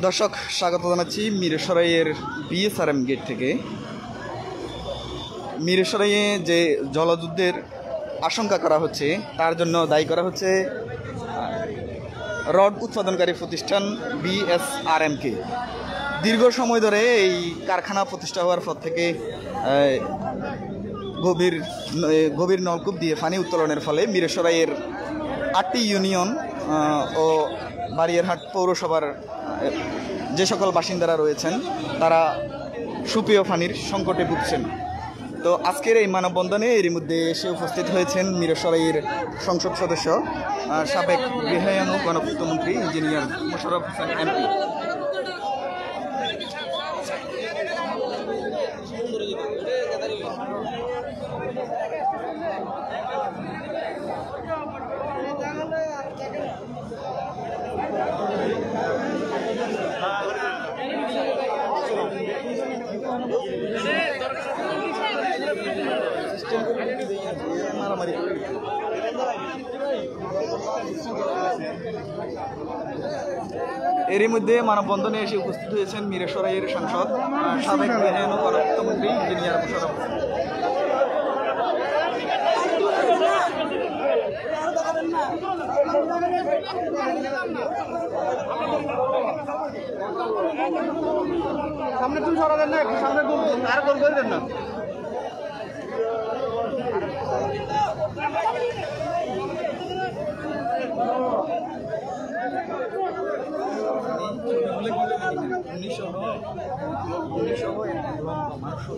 দর্শক স্বাগত জানাচ্ছি মিরসরাইয়ের বিএসআরএম গেট থেকে। মিরসরাইয়ে যে জলযুদ্ধের আশঙ্কা করা হচ্ছে তার জন্য দায়ী করা হচ্ছে রড উৎপাদনকারী প্রতিষ্ঠান বিএসআরএমকে। দীর্ঘ সময় ধরে এই কারখানা প্রতিষ্ঠা হওয়ার পর থেকে গভীর নলকূপ দিয়ে পানি উত্তোলনের ফলে মিরসরাইয়ের 8টি ইউনিয়ন ও বারিয়ারহাট পৌরসভার যে সকল বাসিন্দারা রয়েছেন তারা সুপেয় পানির সংকটে ভুগছেন। তো আজকের এই মানববন্ধনে এরই মধ্যে এসে উপস্থিত হয়েছেন মিরসরাইয়ের সংসদ সদস্য সাবেক গৃহায়ন ও গণপূর্তমন্ত্রী ইঞ্জিনিয়ার মোশাররফ হোসেন এমপি। এরই মধ্যে মানববন্ধনে এসে উপস্থিত হয়েছেন মিরসরাইয়ের সাংসদ সাবেক গৃহায়ন ও গণপূর্তমন্ত্রী ইঞ্জিনিয়ার মোশাররফ। সামনে তুমি সরাবেন না, একটু সামনে আর গোল করে দেন না।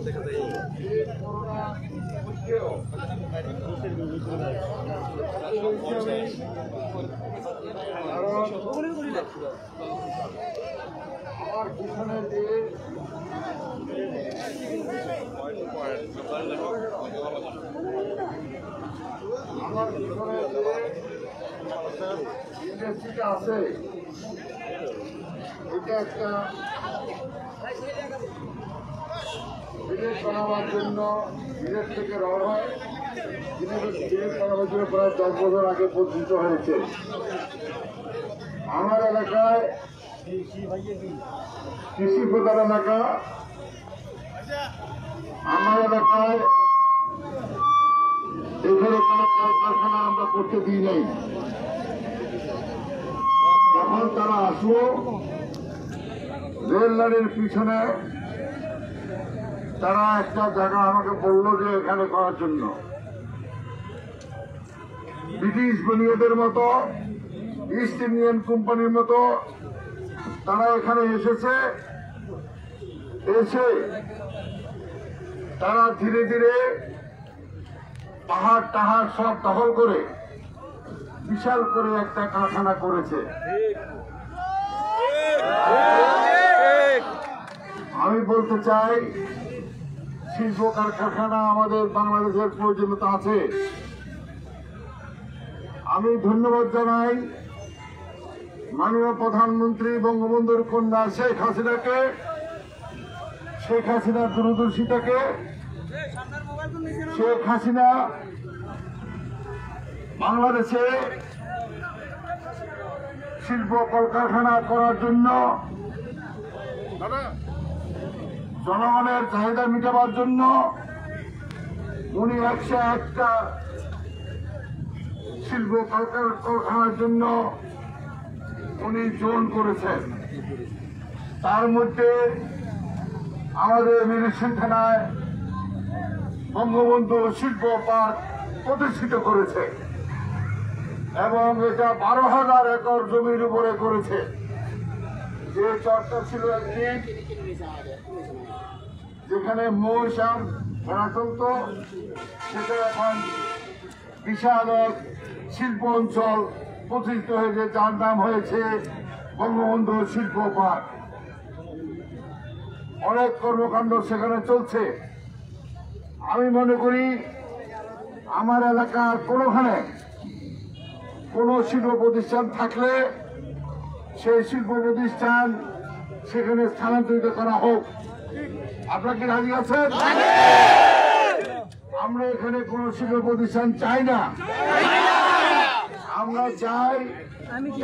দেখা যায় ইন্ডাস্ট্রিটা আছে, এটা একটা বিদেশ বানাবার জন্য বিদেশ থেকে রওনা হয়। বিদেশ বানাবার জন্য প্রায় 10 বছর আগে পরিচিত হয়েছে। আমার এলাকায় কৃষি প্রধান এলাকা, আমার এলাকায় এখানে কোনো কারখানা আমরা করতে দিই নাই। যখন তারা আসলো রেল লাইনের পিছনে, তারা একটা জায়গা আমাকে বললো যে এখানে করার জন্য। ব্রিটিশ বুনিয়াদের মতো, ইস্ট ইন্ডিয়ান কোম্পানির মতো তারা এখানে এসেছে। এসে তারা ধীরে ধীরে পাহাড় টাহাড় সব দখল করে বিশাল করে একটা কারখানা করেছে। আমি বলতে চাই, শিল্প কারখানা আমাদের বাংলাদেশের প্রয়োজনীয়তা আছে। আমি ধন্যবাদ জানাই মাননীয় প্রধানমন্ত্রী বঙ্গবন্ধুর কন্যা শেখ হাসিনাকে, শেখ হাসিনার দূরদর্শিতাকে। শেখ হাসিনা বাংলাদেশে শিল্প কলকারখানা করার জন্য, জনগণের চাহিদা মেটাবার জন্য উনি 101টা শিল্প কলকারখানার জন্য উনি জোন করেছেন। তার মধ্যে আমাদের মিরসরাই থানায় বঙ্গবন্ধু শিল্প পার্ক প্রতিষ্ঠিত করেছে এবং এটা 12,000 একর জমির উপরে করেছে। যে চরটা ছিল একদিন যেখানে মহিষ আর ভেড়া চলত, সেটা এখন বিশাল এক শিল্প অঞ্চল প্রতিষ্ঠিত হয়েছে, যার নাম হয়েছে বঙ্গবন্ধু শিল্প পার্ক। অনেক কর্মকাণ্ড সেখানে চলছে। আমি মনে করি আমার এলাকার কোনোখানে কোনো শিল্প প্রতিষ্ঠান থাকলে সেই শিল্প প্রতিষ্ঠান সেখানে স্থানান্তরিত করা হোক। আপনারা কি রাজি আছেন? আমরা এখানে কোনো শিল্প প্রতিষ্ঠান চাই না। আমরা চাই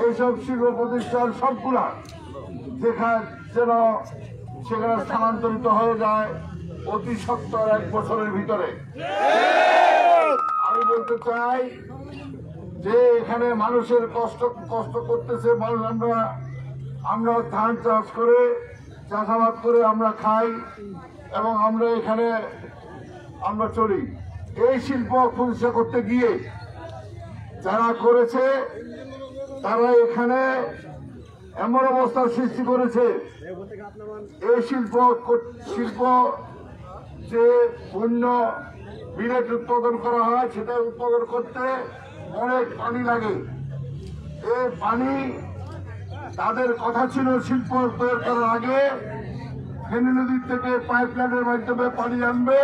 এইসব শিল্প প্রতিষ্ঠান সবগুলা যেন সেখানে স্থানান্তরিত হয়ে যায় অতি সত্তর 1 বছরের ভিতরে। আমি বলতে চাই যে এখানে মানুষের কষ্ট করতেছে মানুষ। আমরা ধান চাষ করে চাষাবাদ করে আমরা খাই এবং আমরা এখানে আমরা চলি। এই শিল্প প্রতিষ্ঠা করতে গিয়ে যারা করেছে তারা এখানে এমন অবস্থার সৃষ্টি করেছে, এই শিল্প যে অন্য বিলেট উৎপাদন করা হয় সেটা উৎপাদন করতে অনেক পানি লাগে। এই পানি তাদের কথা ছিল শিল্প তৈরি করার আগে ফেনী নদীর থেকে পাইপলাইনের মাধ্যমে পানি আনবে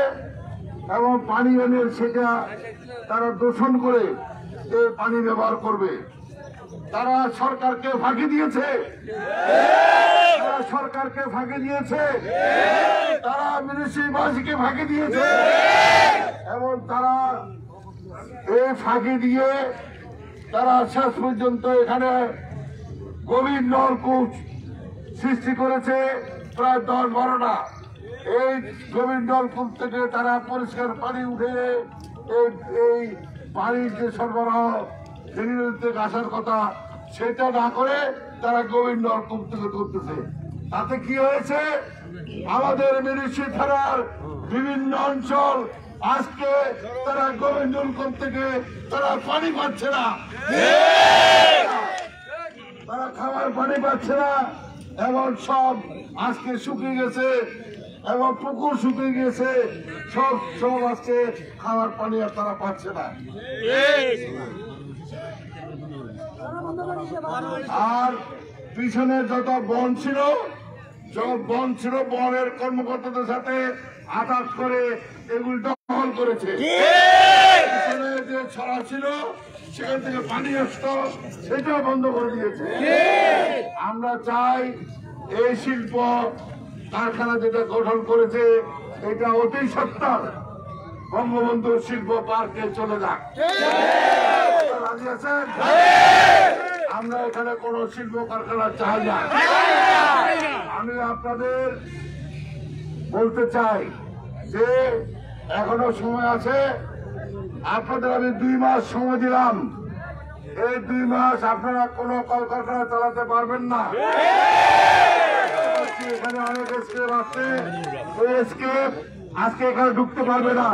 এবং পানি এনে সেটা তারা দূষণ করে এই পানি ব্যবহার করবে। তারা সরকারকে ফাঁকি দিয়েছে, তারা মিউনিসিপালিটিকে ফাঁকি দিয়েছে এবং তারা এই ফাঁকি দিয়ে তারা শেষ পর্যন্ত এখানে গভীর নলকূপ সৃষ্টি করেছে প্রায় 10-12টা। এই গভীর নলকূপ থেকে তারা পরিষ্কার পানি উঠে এই পানির যে সরবরাহ ফেনী নদী থেকে আসার কথা সেটা না করে তারা গভীর নলকূপ থেকে করতেছে। তাতে কি হয়েছে, আমাদের মিরিশি থানার বিভিন্ন অঞ্চল আজকে তারা গভীর নলকূপ থেকে তারা পানি পাচ্ছে না, তারা খাবার পানি পাচ্ছে না এবং সব আজকে শুকিয়ে গেছে এবং পুকুর শুকিয়ে গেছে, সব আজকে খাবার পানি আর তারা পাচ্ছে না। আর পিছনে যত বন ছিল বনের কর্মকর্তাদের সাথে আঘাত করে এগুলি দখল করেছে। পিছনে যে ছড়া ছিল সেখান থেকে পানি আসতো সেটাও বন্ধ করে দিয়েছে। আমরা চাই এই শিল্প কারখানা যেটা গঠন করেছে এটা অতি সত্তর বঙ্গবন্ধু শিল্প পার্কে চলে যাক। রাজি আছেন? আমরা এখানে কোন শিল্প কারখানা চাই না। আমি আপনাদের বলতে চাই যে এখনো সময় আছে। আপনাদের আমি 2 মাস সময় দিলাম। এই 2 মাস আপনারা কোনো কলকারখানা চালাতে পারবেন না। এখানে অনেক স্কেপ আছে, ওই স্কেপ আজকে এখানে ঢুকতে পারবে না।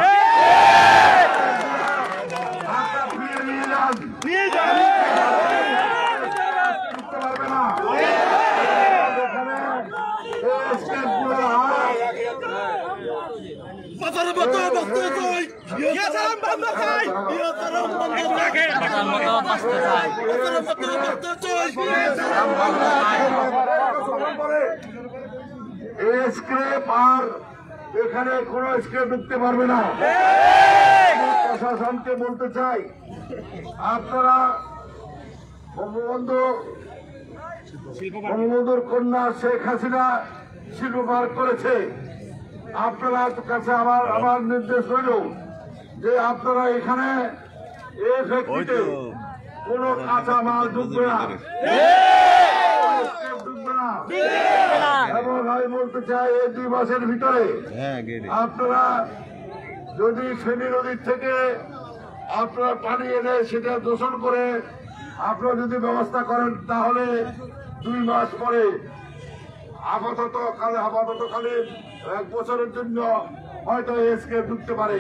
ঢুকতে পারবে না। স্ক্রেপ আর এখানে কোন স্ক্রেপ ঢুকতে পারবে না। প্রশাসনকে বলতে চাই আপনারা বঙ্গবন্ধুর কন্যা শেখ হাসিনা শিল্প পার্ক করেছে। আপনারা কাছে আমার নির্দেশ রইল যে আপনারা এখানে এই ফ্যাক্টরিতে কোন কাঁচা মাল ঢুকবে না, এবং আমি বলতে চাই এই 2 মাসের ভিতরে আপনারা যদি ফেনী নদীর থেকে আপনারা পানি এনে সেটা দূষণ করে আপনারা যদি ব্যবস্থা করেন তাহলে 2 মাস পরে আপাতত খালি 1 বছরের জন্য হয়তো এসকে ঢুকতে পারে।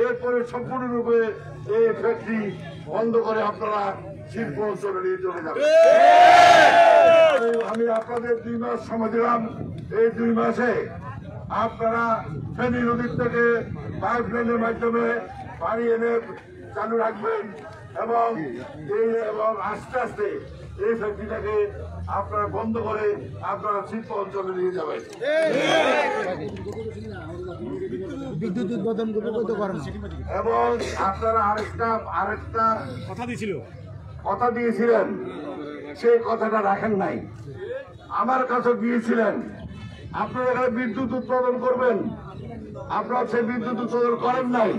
এরপরে সম্পূর্ণরূপে এই ফ্যাক্টরি বন্ধ করে আপনারা শিল্প অঞ্চলে নিয়ে চলে যাবেন। আমি আপনাদের 2 মাস সময় দিলাম। এই 2 মাসে আপনারা ফেনী নদীর থেকে পাইপলাইনের মাধ্যমে পানি এনে চালু রাখবেন এবং আস্তে আস্তে এই ফ্যাক্টরিটাকে আপনারা বন্ধ করে আপনারা শিল্প অঞ্চলে নিয়ে যাবেন। বিদ্যুৎ উৎপাদন করতে পারেন এবং আপনারা আরেকটা কথা দিয়েছিলেন, সেই কথাটা রাখেন নাই। আমার কাছে গিয়েছিলেন, আপনারা এখানে বিদ্যুৎ উৎপাদন করবেন, আপনারা সেই বিদ্যুৎ উৎপাদন করেন নাই।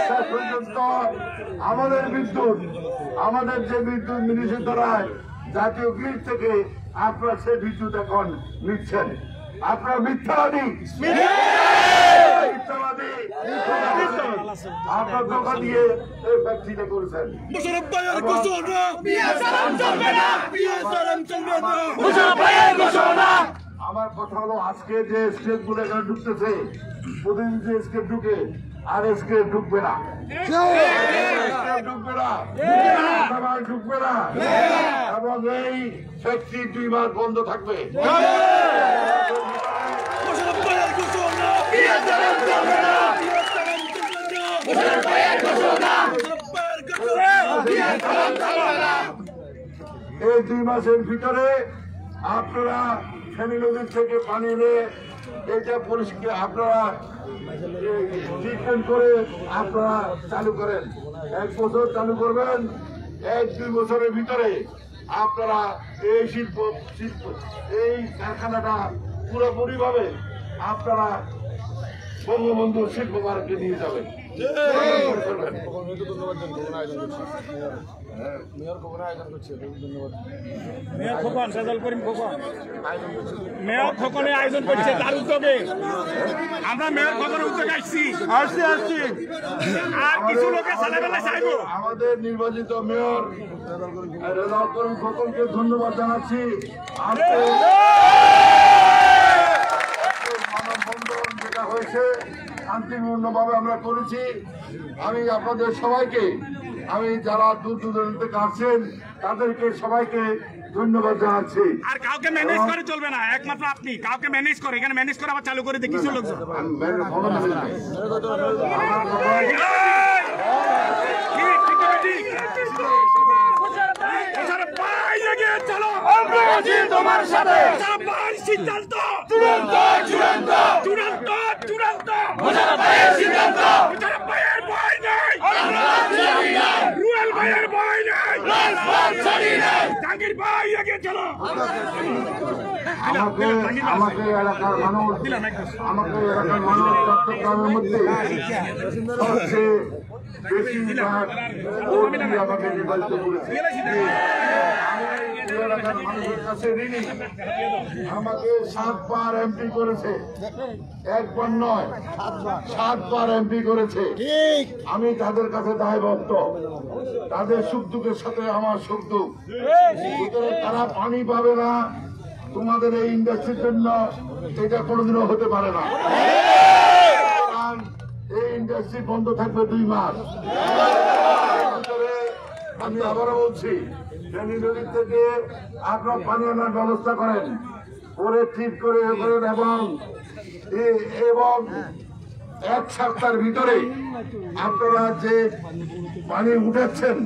শেষ পর্যন্ত আমাদের যে বিদ্যুৎ মিনিস্ট্রি দ্বারা জাতীয় গ্রিড থেকে আপনারা সে বিদ্যুৎ এখন নিচ্ছেন। আপনারা মিথ্যাবাদী, আপনার টাকা দিয়ে এই ফ্যাক্টরিটা করেছেন। আমার কথা হলো আজকে যে স্টেপ গুলো এখানে ঢুকতেছে, প্রতিদিন যে স্টেপ ঢুকে আর স্টেপ ঢুকবে না, ঢুকবে না, ঢুকবে না, এবং এই ফ্যাক্টরি 2 মাস বন্ধ থাকবে। এই 2 মাসের ভিতরে আপনারা ফেনী নদীর থেকে পানি এনে এটা পরিষ্কার আপনারা ট্রিটমেন্ট করে আপনারা চালু করেন। 1 বছর চালু করবেন, 1-2 বছরের ভিতরে আপনারা এই শিল্প এই কারখানাটা পুরোপুরি ভাবে আপনারা বঙ্গবন্ধু শিল্প পার্কে নিয়ে যাবেন। মেয়র খোকনে আয়োজন করছে, তার উদ্যোগে আমরা মেয়র খোকনের উদ্যোগে আসছি আর কিছু লোকের ছেলেবেলা চাইবো। আমাদের নির্বাচিত মেয়র রেজাউল করিম খোকনকে ধন্যবাদ জানাচ্ছি। মানববন্ধন যেটা হয়েছে শান্তিপূর্ণভাবে আমরা করেছি। আমি আপনাদের সবাইকে, আমি যারা দূর দূরান্ত থেকে আসছেন তাদেরকে সবাইকে ধন্যবাদ জানাচ্ছি। আর কাউকে ম্যানেজ করে চলবে না, একমাত্র আপনি কাউকে ম্যানেজ করে, এখানে ম্যানেজ করে আবার চালু করে দেখি কিছু লোকজন তোমার সাথে সিদ্ধান্ত রুয়েল ভাইয়ের ভয় নাই, জাহাঙ্গীর ভাই এগিয়ে চলো। আমাকে এলাকার মানুষ চট্টগ্রামের মধ্যে সবচেয়ে বেশি ভোট দিয়ে আমাকে নির্বাচিত করেছে। এলাকার মানুষের কাছে ঋণী। আমাকে 7 বার এমপি করেছে, 1 বার নয় 7 বার এমপি করেছে। আমি তাদের কাছে দায়বদ্ধ, তাদের সুখ দুঃখের সাথে আমার সুখ দুঃখ। তারা পানি পাবে না তোমাদের এই ইন্ডাস্ট্রির জন্য, এটা কোনোদিনও হতে পারে না। এই ইন্ডাস্ট্রি বন্ধ থাকবে 2 মাস। আমি আবারও বলছি, ফেনী নদীর থেকে আপনারা পানি আনার ব্যবস্থা করেন, করে ঠিক করে করেন, এবং 1 সপ্তাহের ভিতরে আপনারা যে পানি উঠাচ্ছেন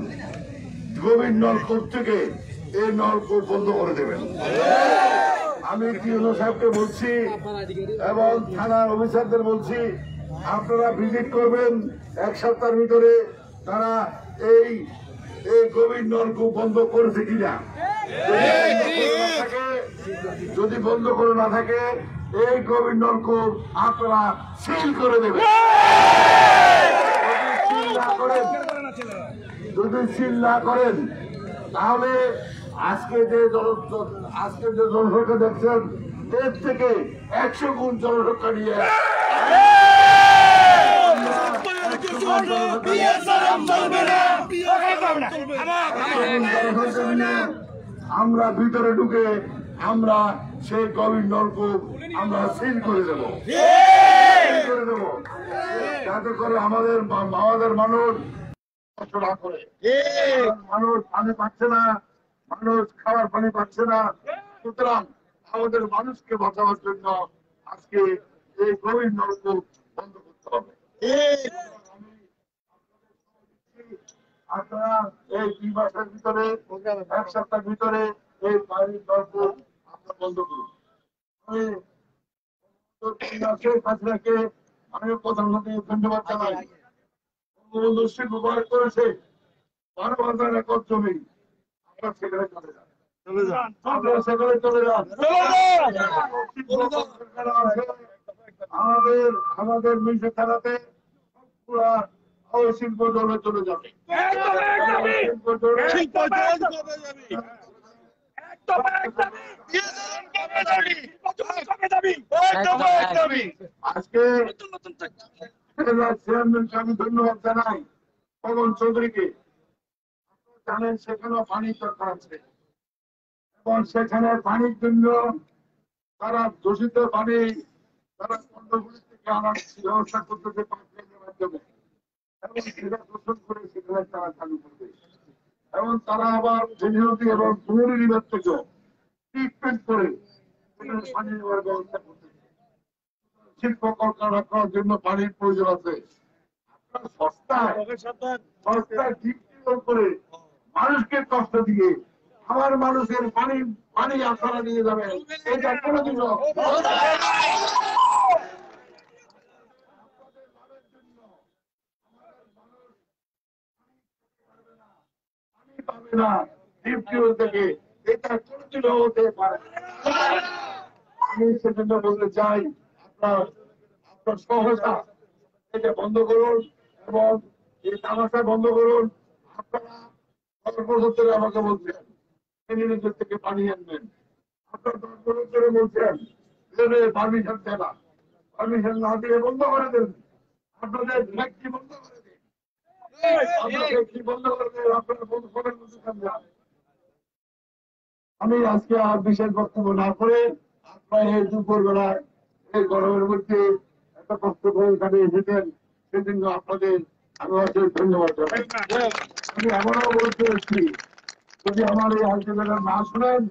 গভীর নলকূপ থেকে, এই নলকূপ বন্ধ করে দেবেন। আমি টিউনো সাহেবকে বলছি এবং থানার অফিসারদের বলছি, আপনারা ভিজিট করবেন 1 সপ্তাহের ভিতরে তারা এই গভীর নলকূপ বন্ধ করেছে কিনা। যদি বন্ধ করে না থাকে এই গভীর নলকূপ আপনারা সিল করে দেবেন। যদি সিল না করেন তাহলে আজকে যে জনসংখ্যা দেখছেন এর থেকে 100 গুণ জনসংখ্যা নিয়ে আমরা ভিতরে ঢুকে আমরা সেই গভীর নলকূপ আমরা সিল করে দেবো, যাতে করে আমাদের মানুষ কষ্ট না করে। মানুষ পানি পাচ্ছে না, মানুষ খাবার পানি পাচ্ছে না। সুতরাং আমাদের মানুষকে বাঁচানোর জন্য আজকে এই গভীর নলকূপ বন্ধ করতে হবে। আপনারা এই 2 মাসের ভিতরে, 1 সপ্তাহের ভিতরে এই পানির নলকূপ আপনারা বন্ধ করুন। আমি প্রধানমন্ত্রী ধন্যবাদ জানাই। বঙ্গবন্ধু শিল্প পার্ক করেছে 12,000 একর জমি। আপনারা সেখানে চলে যান, আপনারা সেখানে চলে যান। আমাদের মিশে খেলাতে পুরা শিল্প জলে চলে যাবে। আজকে চেয়ারম্যানকে আমি ধন্যবাদ জানাই পবন চৌধুরীকে। জানেন সেখানেও পানির দরকার আছে এবং সেখানে পানির জন্য তারা দূষিত পানি তারা পণ্যগুলি থেকে আনার ব্যবস্থা করতেছে পাইপলাইনের মাধ্যমে এবং সেটা দূষণ করে সেখানে তারা চালু করবে এবং তারা আবার জেনেরতি এবং পুনর্নির্মাণ থেকে ট্রিটমেন্ট করে সেখানে পানি নেওয়ার ব্যবস্থা করতেছে। শিল্প কলকারখানা করার জন্য পানির প্রয়োজন আছে। আপনার সস্তায় বিক্রি করে মানুষকে কষ্ট দিয়ে আমার মানুষের পানি আপনারা নিয়ে যাবেন, এটা কোনোদিনও পাবে না ডিপটিউল থেকে, এটা কোনোদিনও হতে পারে না। আমি সেজন্য বলতে চাই আপনার সহজা এটা বন্ধ করুন এবং এই তামাশা বন্ধ করুন। আপনারা 10 বছর ধরে আমাকে বলছেন নিজের থেকে পানি আনবেন, আপনার 10 বছর ধরে বলছেন পারমিশন দেন না, পারমিশন না দিয়ে বন্ধ করে দেন, আপনাদের ফ্যাক্টরি বন্ধ করে দেন, আপনার ফ্যাক্টরি বন্ধ করে দেন, আপনারা বন্ধ করেন যান। আমি আজকে আর বিশেষ বক্তব্য না করে আপনার এই দুপুরবেলায় এই গরমের মধ্যে এত কষ্ট করে এখানে এসেছেন, সেজন্য আপনাদের আমি অশেষ ধন্যবাদ জানাই। আমি এমনও বলতে এসেছি যদি আমার এই আলোচনাটা না শুনেন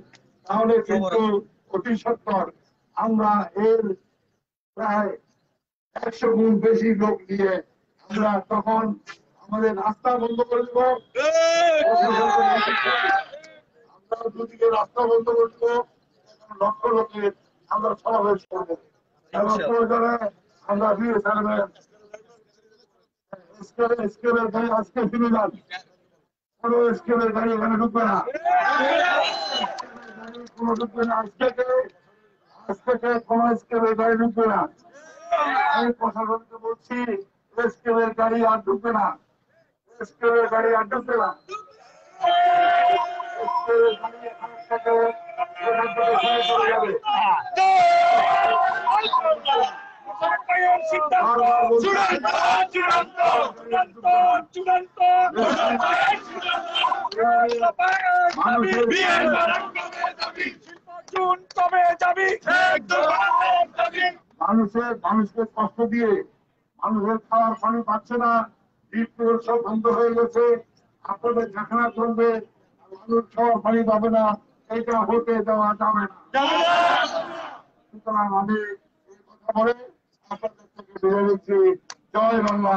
তাহলে কিন্তু অতি সত্তর আমরা এর প্রায় 100 গুণ বেশি লোক দিয়ে আমরা তখন আমাদের রাস্তা বন্ধ করে দেবো, আমরা দুদিকে রাস্তা বন্ধ করে দেবো, লক্ষ লোকের আমরা সমাবেশ করবো এবং প্রয়োজনে আমরা স্কেলের গাড়ি আজকে ফিরে যান, কোনো স্কেলের গাড়ি এখানে ঢুকবে না, কোনো ঢুকবে না, আজ থেকে কোনো স্কেলের গাড়ি ঢুকবে না। আমি প্রশাসনকে বলছি স্কেলের গাড়ি আর ঢুকবে না, স্কেলের গাড়ি আর ঢুকবে না, স্কেলের গাড়ি এখান থেকে চলে যাবে। মানুষকে কষ্ট দিয়ে মানুষের খাওয়ার পানি পাচ্ছে না, ডিপটিউল সব বন্ধ হয়ে গেছে, আপনাদের ঝাঁকড়া চলবে, মানুষ খাওয়ার পানি পাবে না, এটা হতে দেওয়া যাবে না। সুতরাং আমি এই কথা বলে আপনাদের থেকে বিদায় নিচ্ছি। জয় বাংলা।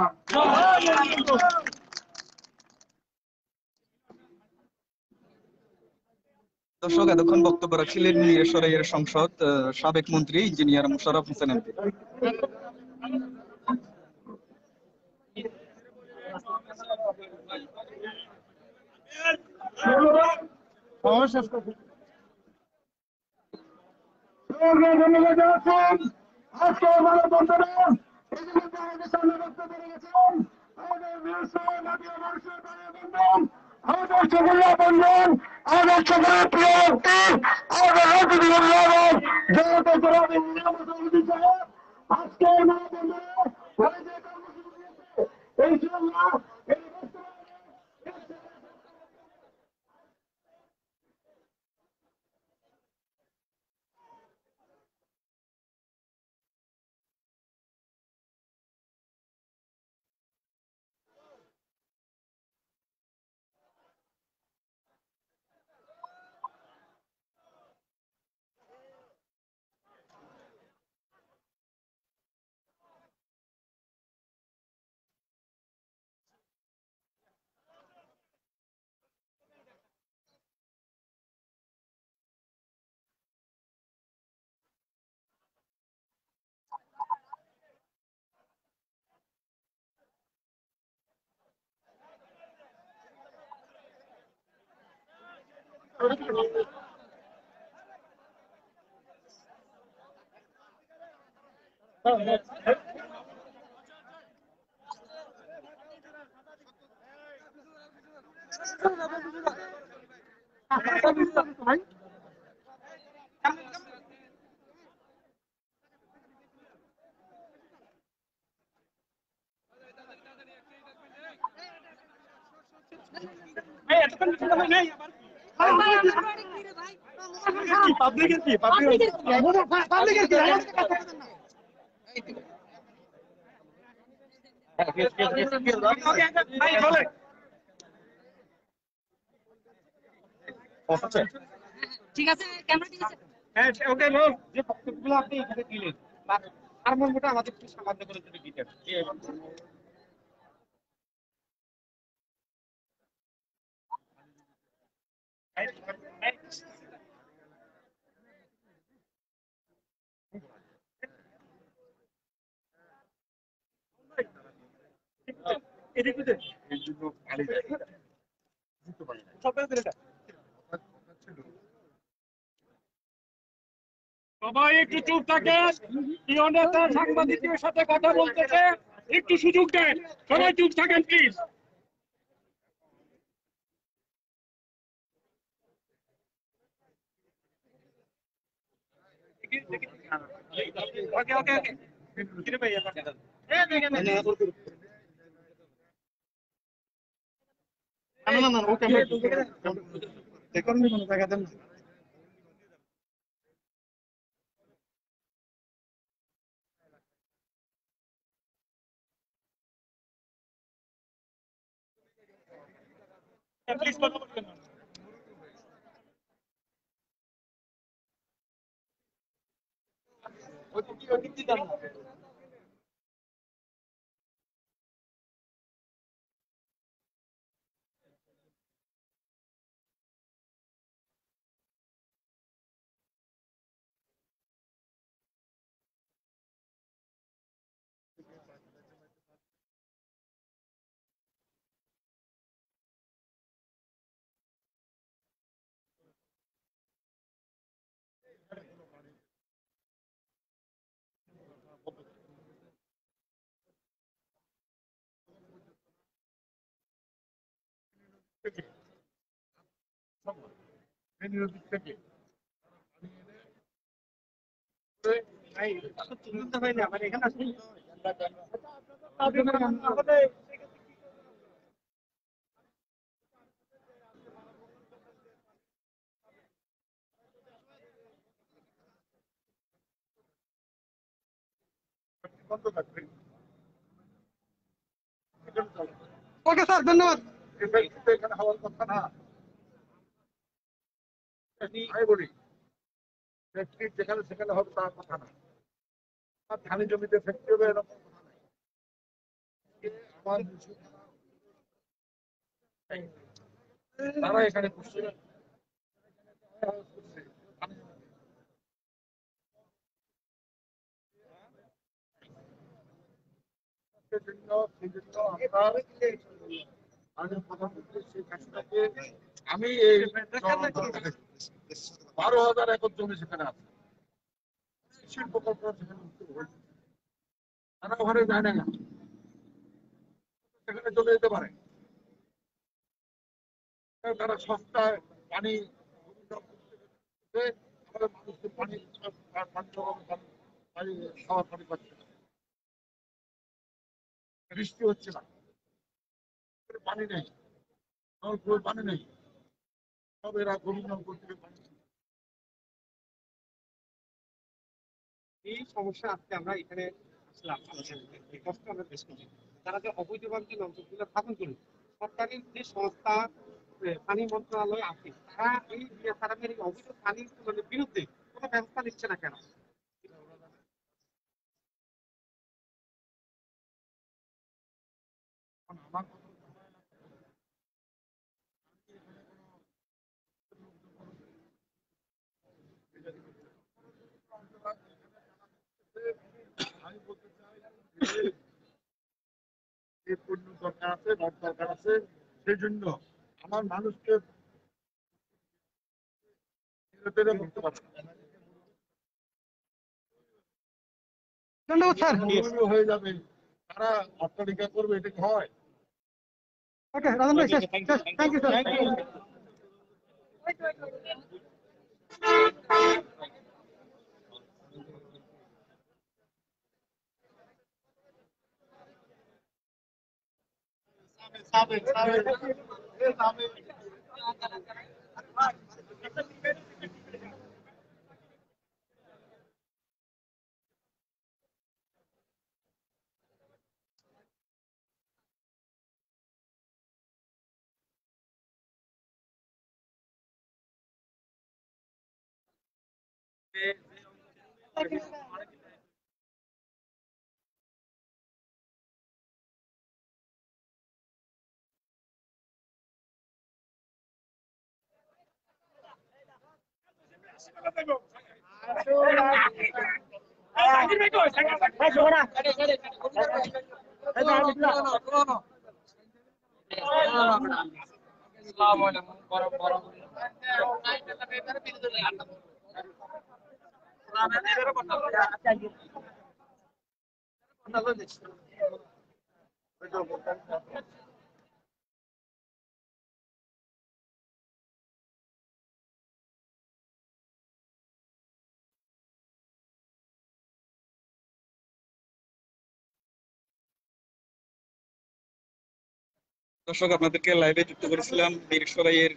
দর্শক এতক্ষণ বক্তব্য রাখছিলেন মিরসরাইয়ের সংসদ সাবেক মন্ত্রী ইঞ্জিনিয়ার মোশাররফ হোসেন এমপি। আজকে আমাদের বন্ধুরা আমাদের সামনে বক্তব্য রেখেছেন আমাদের মানুষের বন্ধন, আমাদের সকলের বন্ধন, আমাদের সকলের প্রিয় ব্যক্তি, আমাদের আজকে আমাদের বন্ধুরা এই জন্য ঠিক আছে, ক্যামেরা ঠিক আছে। হ্যাঁ ওকে যে বক্তব্যগুলো আপনি এখানে দিলেন তার মর্মটা আমাদের একটু সামান্য করে যদি দিতেন। সবাই একটু চুপ থাকেন। নেতা সাংবাদিকদের সাথে কথা বলতেছে, একটু সুযোগ দেন। সবাই চুপ থাকেন প্লিজ। ওকে ওকে ওকে কিরে ভাই না না ওকে দেখুন কোনো জায়গা দেন। প্লিজ কথা বলবেন। ওকে স্যার ধন্যবাদ। এখানে হওয়ার কথা না, আমি বলি ফ্যাক্টরি যেখানে সেখানে হবে তার কথা না, ধানি জমিতে ফ্যাক্টরি হবে এরকম কথা নাই। তারা এখানে করছে আমি এই 12,000 একর জমি সেখানে আছে, শিল্প কল্পনা সেখানে হয়েছে। তারা ওখানে যায় না, সেখানে চলে যেতে পারে। তারা সস্তায় পানি আমাদের মানুষকে পানি খাওয়ার পানি পাচ্ছে না, বৃষ্টি হচ্ছে না, পানি নেই, নলকূপে পানি নেই, সব এরা গভীর নলকূপ থেকে পানি। এই সমস্যা আজকে আমরা এখানে আসলাম আলোচনা করতে। এই কষ্ট আমরা বেশ করি। তারা যে অবৈধভাবে যে নলকূপগুলো স্থাপন করলো, সরকারি যে সংস্থা পানি মন্ত্রণালয় আছে, তারা এই তারা এই অবৈধ পানির মানে বিরুদ্ধে কোনো ব্যবস্থা নিচ্ছে না কেন? আমার আমি বলতে চাই যে পণ্য দরকার আছে, রড দরকার আছে, সেই জন্য আমার মানুষকে করতে পারছে না। ধন্যবাদ স্যার। হয়ে যাবে, তারা অট্টালিকা করবে, এটা কি হয়? ওকে রাজন ভাই, থ্যাংক ইউ স্যার। সাবেক দর্শক, আপনাদেরকে লাইভে যুক্ত করেছিলাম বীরসরাইয়ের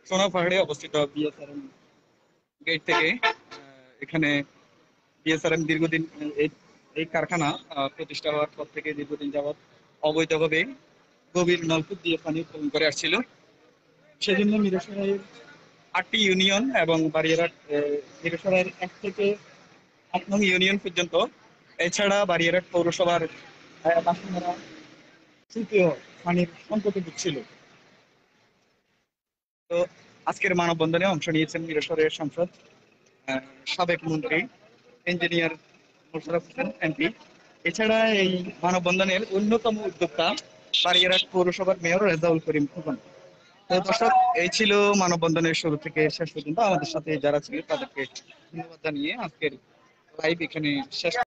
সোনা পাহাড়ে অবস্থিত বিএসআরএম গেট থেকে। এখানে বিএসআরএম দীর্ঘদিন এই এই কারখানা প্রতিষ্ঠা হওয়ার পর থেকে দীর্ঘদিন যাবৎ অবৈধভাবে গভীর নলকূপ দিয়ে পানি উত্তোলন করে আসছিল। সেজন্য মিরসরাইয়ের 8টি ইউনিয়ন এবং বাড়িয়ারহাট মিরসরাইয়ের 1 থেকে 8 নং ইউনিয়ন পর্যন্ত, এছাড়া বাড়িয়ারহাট পৌরসভার বাসিন্দারা তৃতীয় পানির সংকটে ভুগছিল। তো আজকের মানববন্ধনে অংশ নিয়েছেন মিরসরাইয়ের সাংসদ সাবেক মন্ত্রী ইঞ্জিনিয়ার মোশাররফ হোসেন এমপি। এছাড়া এই মানববন্ধনের অন্যতম উদ্যোক্তা বাড়িয়ারহাট পৌরসভার মেয়র রেজাউল করিম খোকন। তো দর্শক, এই ছিল মানববন্ধনের শুরু থেকে শেষ পর্যন্ত আমাদের সাথে যারা ছিল তাদেরকে ধন্যবাদ জানিয়ে আজকের লাইভ এখানে শেষ।